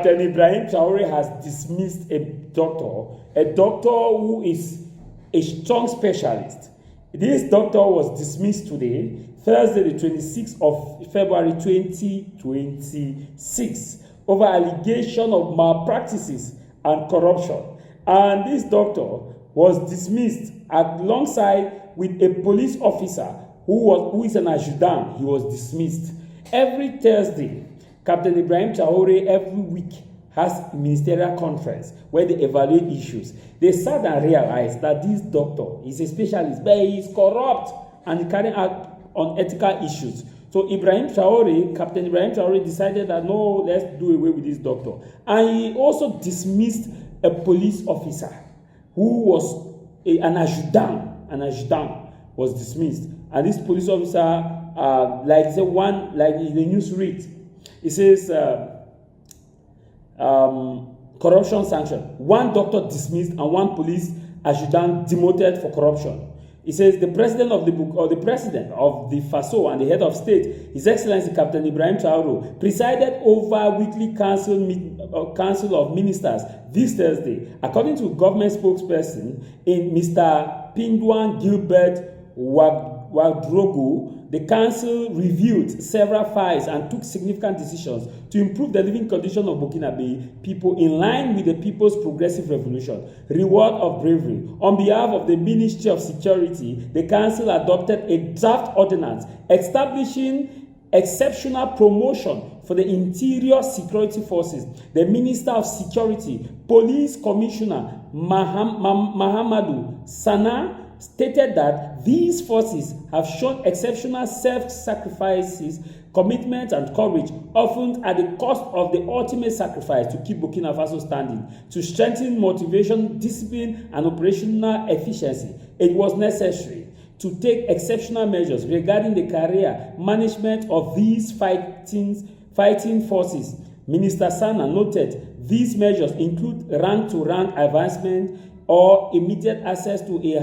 Captain Ibrahim Traore has dismissed a doctor who is a strong specialist. This doctor was dismissed today, Thursday, the 26th of February 2026, over allegation of malpractices and corruption. And this doctor was dismissed alongside with a police officer who is an adjutant. He was dismissed. Every Thursday, Captain Ibrahim Traore every week has a ministerial conference where they evaluate issues. They sat and realized that this doctor is a specialist, but he is corrupt and carrying out unethical issues. So Captain Ibrahim Traore decided that no, let's do away with this doctor. And he also dismissed a police officer who was an adjutant. An adjutant was dismissed. And this police officer, like the news reads, it says, corruption sanction. One doctor dismissed and one police adjutant demoted for corruption. It says the president of the FASO and the head of state, His Excellency Captain Ibrahim Traore, presided over weekly council of ministers this Thursday. According to government spokesperson in Mr. Pindwan Gilbert Wadrogo, the council reviewed several files and took significant decisions to improve the living condition of Burkinabe people in line with the People's Progressive Revolution, Reward of Bravery. On behalf of the Ministry of Security, the council adopted a draft ordinance establishing exceptional promotion for the Interior Security Forces. The Minister of Security, Police Commissioner Mahamadou Sana, stated that these forces have shown exceptional self-sacrifices, commitment and courage, often at the cost of the ultimate sacrifice to keep Burkina Faso standing. To strengthen motivation, discipline and operational efficiency, it was necessary to take exceptional measures regarding the career management of these fighting forces. Minister Sana noted these measures include rank-to-rank advancement or immediate access to a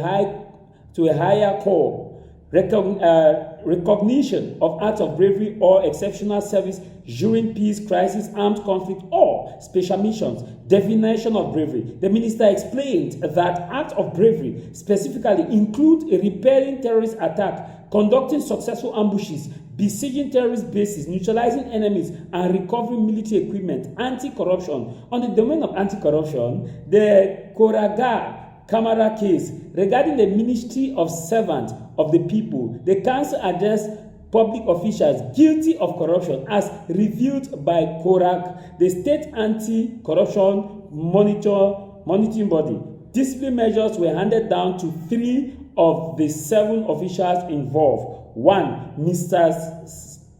higher corps, recognition of acts of bravery or exceptional service during peace, crisis, armed conflict, or special missions. Definition of bravery. The minister explained that acts of bravery specifically include repelling terrorist attack, conducting successful ambushes, besieging terrorist bases, neutralizing enemies, and recovering military equipment. Anti-corruption. On the domain of anti-corruption, the Koraga Camara case regarding the Ministry of Servant of the People, the council addressed public officials guilty of corruption as reviewed by KORAC, the state anti-corruption monitoring body. Discipline measures were handed down to 3 of the 7 officials involved. 1, Mr.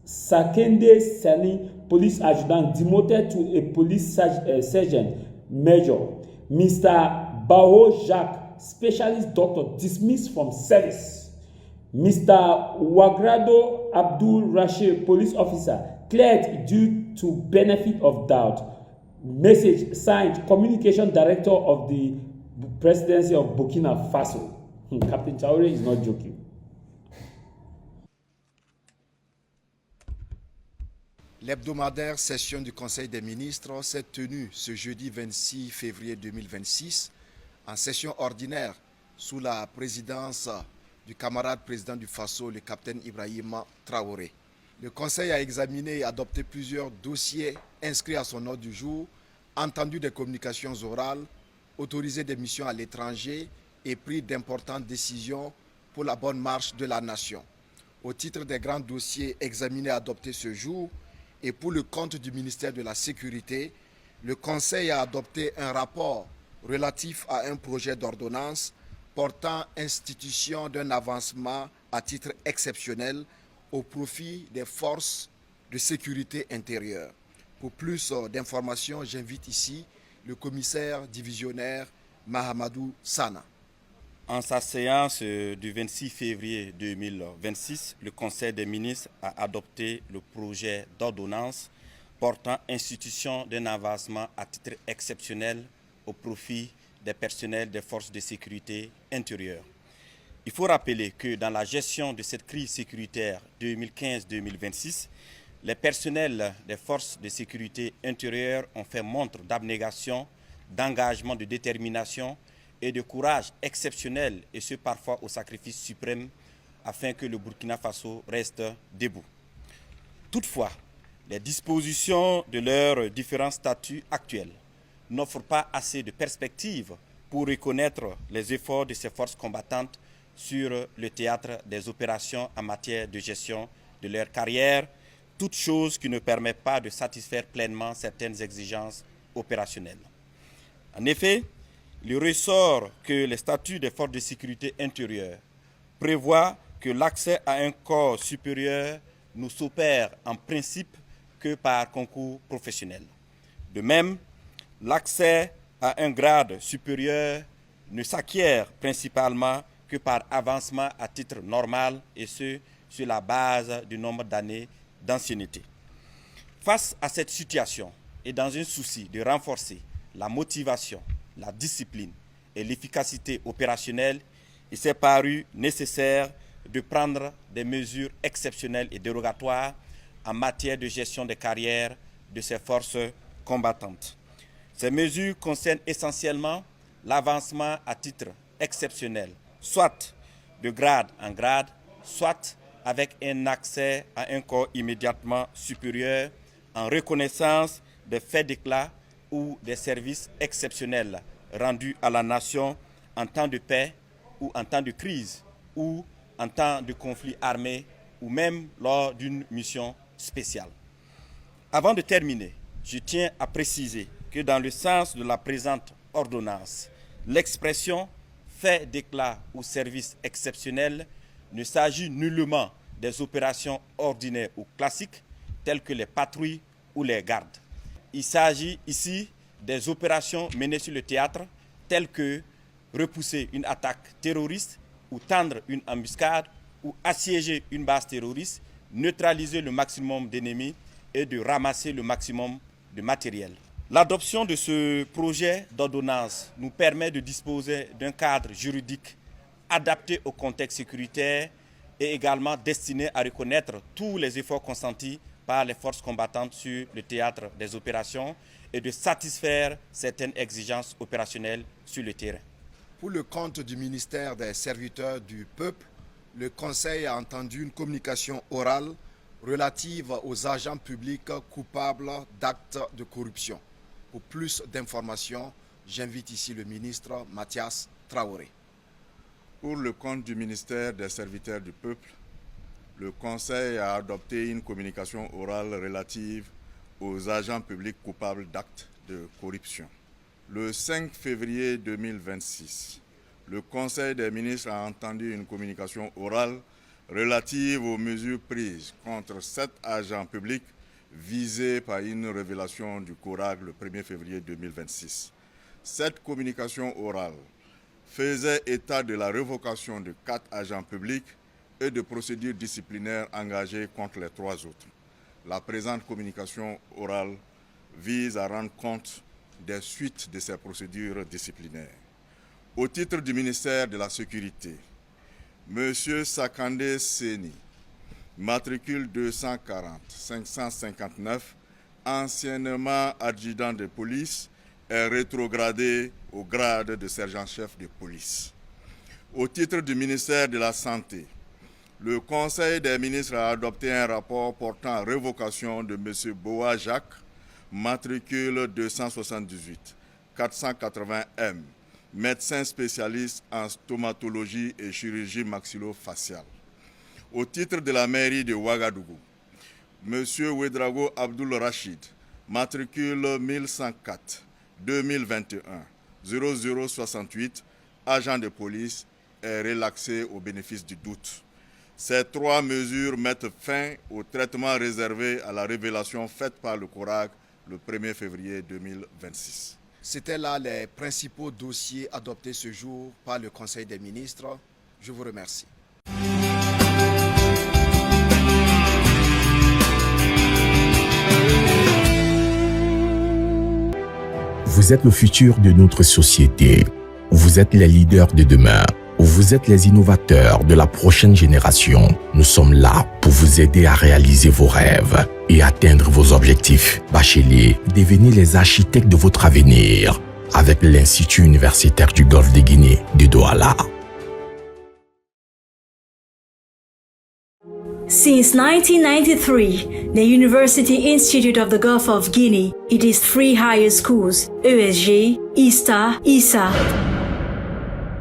Sakende Sani, police adjutant, demoted to a police sergeant major. Mr. Bao Jacques, specialist doctor, dismissed from service. Mr. Wagrado Abdul Rashid, police officer, cleared due to benefit of doubt. Message signed, Communication Director of the Presidency of Burkina Faso. Captain Traore is not joking. L'hebdomadaire session du Conseil des ministres s'est tenue ce jeudi 26 février 2026 en session ordinaire sous la présidence du camarade président du FASO, le capitaine Ibrahim Traoré. Le Conseil a examiné et adopté plusieurs dossiers inscrits à son ordre du jour, entendu des communications orales, autorisé des missions à l'étranger et pris d'importantes décisions pour la bonne marche de la nation. Au titre des grands dossiers examinés et adoptés ce jour, et pour le compte du ministère de la Sécurité, le Conseil a adopté un rapport relatif à un projet d'ordonnance portant institution d'un avancement à titre exceptionnel au profit des forces de sécurité intérieure. Pour plus d'informations, j'invite ici le commissaire divisionnaire Mahamadou Sana. En sa séance du 26 février 2026, le Conseil des ministres a adopté le projet d'ordonnance portant institution d'un avancement à titre exceptionnel au profit des personnels des forces de sécurité intérieure. Il faut rappeler que dans la gestion de cette crise sécuritaire 2015-2026, les personnels des forces de sécurité intérieure ont fait montre d'abnégation, d'engagement, de détermination et de courage exceptionnel, et ce parfois au sacrifice suprême, afin que le Burkina Faso reste debout. Toutefois, les dispositions de leurs différents statuts actuels n'offrent pas assez de perspectives pour reconnaître les efforts de ces forces combattantes sur le théâtre des opérations en matière de gestion de leur carrière, toute chose qui ne permet pas de satisfaire pleinement certaines exigences opérationnelles. En effet, il ressort que les statuts des forces de sécurité intérieure prévoient que l'accès à un corps supérieur ne s'opère en principe que par concours professionnel. De même, l'accès à un grade supérieur ne s'acquiert principalement que par avancement à titre normal, et ce, sur la base du nombre d'années d'ancienneté. Face à cette situation, et dans un souci de renforcer la motivation, la discipline et l'efficacité opérationnelle, il s'est paru nécessaire de prendre des mesures exceptionnelles et dérogatoires en matière de gestion des carrières de ces forces combattantes. Ces mesures concernent essentiellement l'avancement à titre exceptionnel, soit de grade en grade, soit avec un accès à un corps immédiatement supérieur en reconnaissance des faits d'éclat ou des services exceptionnels rendus à la nation en temps de paix ou en temps de crise ou en temps de conflit armé ou même lors d'une mission spéciale. Avant de terminer, je tiens à préciser que dans le sens de la présente ordonnance, l'expression « fait d'éclat ou service exceptionnel » ne s'agit nullement des opérations ordinaires ou classiques telles que les patrouilles ou les gardes. Il s'agit ici des opérations menées sur le théâtre telles que repousser une attaque terroriste ou tendre une embuscade ou assiéger une base terroriste, neutraliser le maximum d'ennemis et de ramasser le maximum de matériel. L'adoption de ce projet d'ordonnance nous permet de disposer d'un cadre juridique adapté au contexte sécuritaire et également destiné à reconnaître tous les efforts consentis par les forces combattantes sur le théâtre des opérations et de satisfaire certaines exigences opérationnelles sur le terrain. Pour le compte du ministère des Serviteurs du Peuple, le Conseil a entendu une communication orale relative aux agents publics coupables d'actes de corruption. Pour plus d'informations, j'invite ici le ministre Mathias Traoré. Pour le compte du ministère des Serviteurs du Peuple, le Conseil a adopté une communication orale relative aux agents publics coupables d'actes de corruption. Le 5 février 2026, le Conseil des ministres a entendu une communication orale relative aux mesures prises contre 7 agents publics visés par une révélation du CORAG le 1er février 2026. Cette communication orale faisait état de la révocation de 4 agents publics et de procédures disciplinaires engagées contre les 3 autres. La présente communication orale vise à rendre compte des suites de ces procédures disciplinaires. Au titre du ministère de la Sécurité, M. Sakandé Seni, matricule 240 559, anciennement adjudant de police, est rétrogradé au grade de sergent-chef de police. Au titre du ministère de la Santé, le Conseil des ministres a adopté un rapport portant révocation de M. Boa Jacques, matricule 278 480M, médecin spécialiste en stomatologie et chirurgie maxillo-faciale. Au titre de la mairie de Ouagadougou, M. Ouedraogo Abdul Rachid, matricule 1104 2021 0068, agent de police, est relaxé au bénéfice du doute. Ces 3 mesures mettent fin au traitement réservé à la révélation faite par le CORAG le 1er février 2026. C'étaient là les principaux dossiers adoptés ce jour par le Conseil des ministres. Je vous remercie. Vous êtes le futur de notre société. Vous êtes les leaders de demain. Vous êtes les innovateurs de la prochaine génération. Nous sommes là pour vous aider à réaliser vos rêves et atteindre vos objectifs. Bacheliers, devenez les architectes de votre avenir avec l'Institut universitaire du Golfe de Guinée de Douala. Since 1993, the University Institute of the Gulf of Guinea, it is 3 higher schools, ESG, ISTA, ISA,